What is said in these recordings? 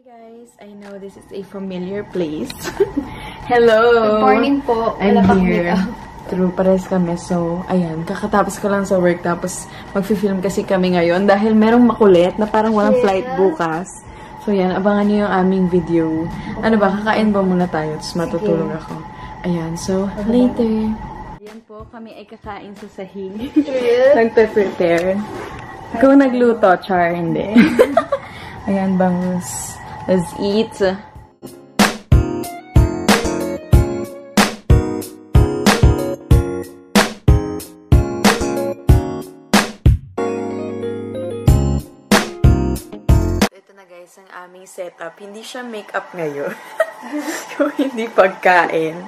Hi guys, I know this is a familiar place. Hello! Good morning po. I'm here. True, pares kami. So, ayan, kakatapos ko lang sa work. Tapos, mag-film kasi kami ngayon. Dahil merong makulit na parang walang flight bukas. So, yan, abangan niyo yung aming video. Ano ba, kakain ba muna tayo? Tapos matutulog ako. Ayan, so, later. Ayan po, kami ay kakain sa sahig. Nagpe-prepare. Ikaw nagluto, Char, hindi. Ayan, bangus. Let's eat. Ito na guys, ang aming setup. Hindi siya makeup ngayon. Yung hindi pagkain.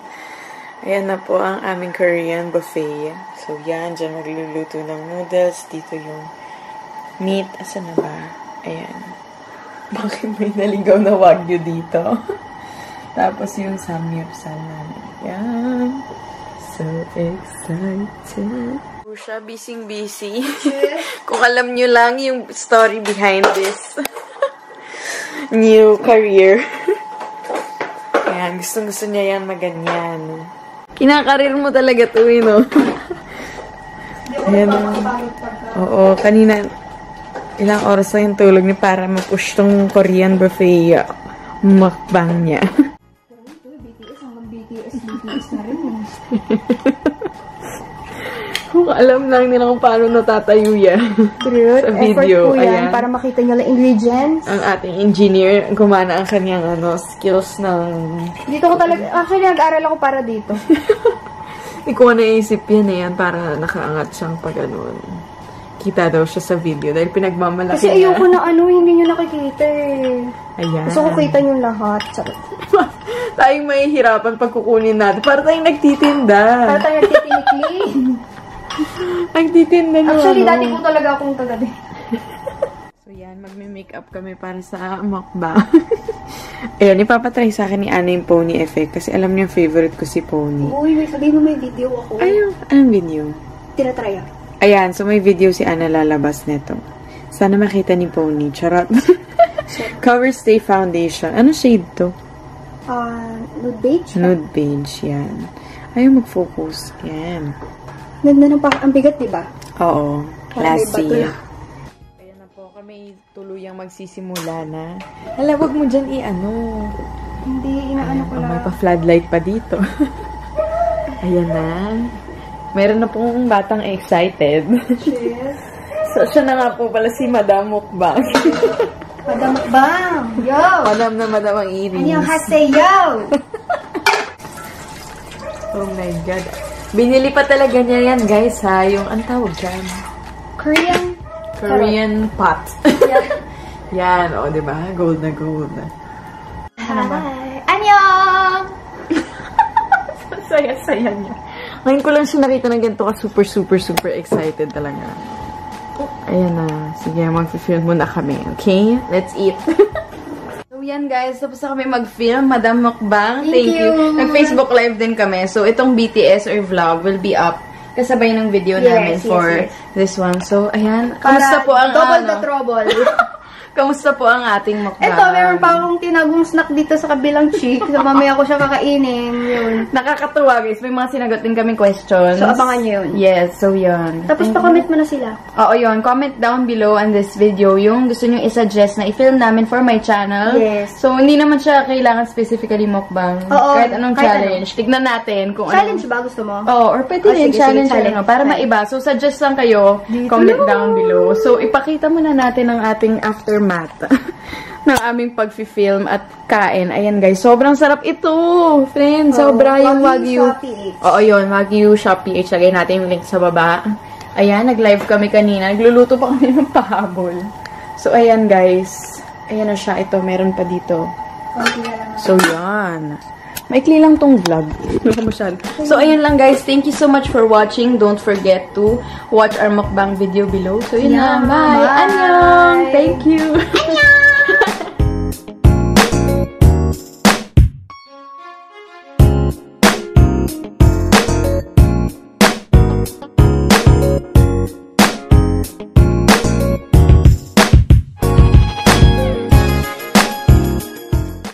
Ayan na po ang aming Korean buffet. So yan, dyan magluluto ng noodles. Dito yung meat. Asan na ba? Ayan. Bakit may naligaw na wagyu dito? Tapos yung samyupsal namin. Yan. So excited. Siya, busy-busy. Kung alam nyo lang yung story behind this new career. Ayan, gustong-gusto niya yan maganyan. Kinakarir mo talaga to, you know? Ayan. Oo, kanina ilang oras lang yung tulog niya para ma-push tong Korean buffet mukbang niya. Pero ito, BTS hanggang BTS na rin. Kung alam lang nila kung paano natatayo yan. Sa video. Effort po yan para makita nyo lang ingredients. Ang ating engineer, gumana ang kanyang skills ng... Dito ko talaga, actually nag-aral ako para dito. Hindi ko naisip yan para nakaangat siyang pag kita daw siya sa video dahil pinagmamalaki kasi niya. ayoko na hindi nyo nakikita eh. Ayan. Gusto ko kita nyo lahat. Tayong mahihirapan pag kukunin natin. Para tayong nagtitinda. Para tayong nagtitinikli. Nagtitinda na. Actually, dati po talaga akong tagadi. So yan, magme-makeup kami para sa mukbang. Ayan, ipapatry sa akin ni Ana yung pony effect kasi alam niyo favorite ko si pony. Uy, sabihin mo may video ako. Ayun, anong video? Tinatry ako. Ayan, so may video si Ana lalabas neto. Sana makita ni Pony. Charot. Cover Stay Foundation. Ano shade to? Nude beige? Nude beige, yan. Ayaw mag-focus. Yan. Ganda ng ang bigat, diba? Oo. Classy. Ayan na po, kami tuluyang magsisimula na. Hala, wag mo dyan i-ano. Hindi, inaano ko lang. May pa-floodlight pa dito. Ayan na. Meron na pong batang excited. Cheers. So, siya na nga po pala si Madam Mukbang. Madam Mukbang! Yo! Madam na Madam ang iris. Anyong haseyo! Oh my God. Binili pa talaga niya yan, guys, ha? Yung, ang tawag dyan? Korean pot. Yan, o, diba? Gold na gold. Hi! Annyeong! Saya-saya niya. Ngayon ko lang siya nakita ng ganito ka super excited talaga. Ayan na. Sige, mag-film muna kami. Okay? Let's eat. So, yan guys. Tapos na kami mag-film. Madam Mukbang. Thank you. Nag-Facebook Live din kami. So, itong BTS or vlog will be up kasabay ng video namin for this one. So, ayan. Kamusta po ang double the trouble. Kamusta po ang ating mukbang? Ito, meron pa akong tinagong snack dito sa kabilang cheek. So, mamaya ko siya kakainin. Yun. Nakakatuwa, guys. May mga sinagot din kaming questions. So, abangan nyo yun. Yes, so yun. Tapos, pa-comment mo na sila. Oo, yun. Comment down below on this video yung gusto nyo i-suggest na i-film namin for my channel. Yes. So, hindi naman siya kailangan specifically mukbang. Oo. Kahit anong challenge. Tignan natin kung challenge ba? Gusto mo? Oo, or pwede rin challenge. Para maiba. So, suggest lang kayo. Comment down below. So, ipakita muna natin ang ating aftermath ng aming pag-film at kain. Ayan guys, sobrang sarap ito. Friends, sobra yung Wagyu. Oo, yun, Wagyu Shop PH. Lagay natin yung link sa baba. Ayan, nag-live kami kanina. Nagluluto pa kami ng pahabol. So, ayan guys. Ayan na siya. Ito, meron pa dito. So, yan. Maikli lang tong vlog. So, ayan lang guys. Thank you so much for watching. Don't forget to watch our mukbang video below. So, yun na. Bye! Annyeong! Thank you! Annyeong!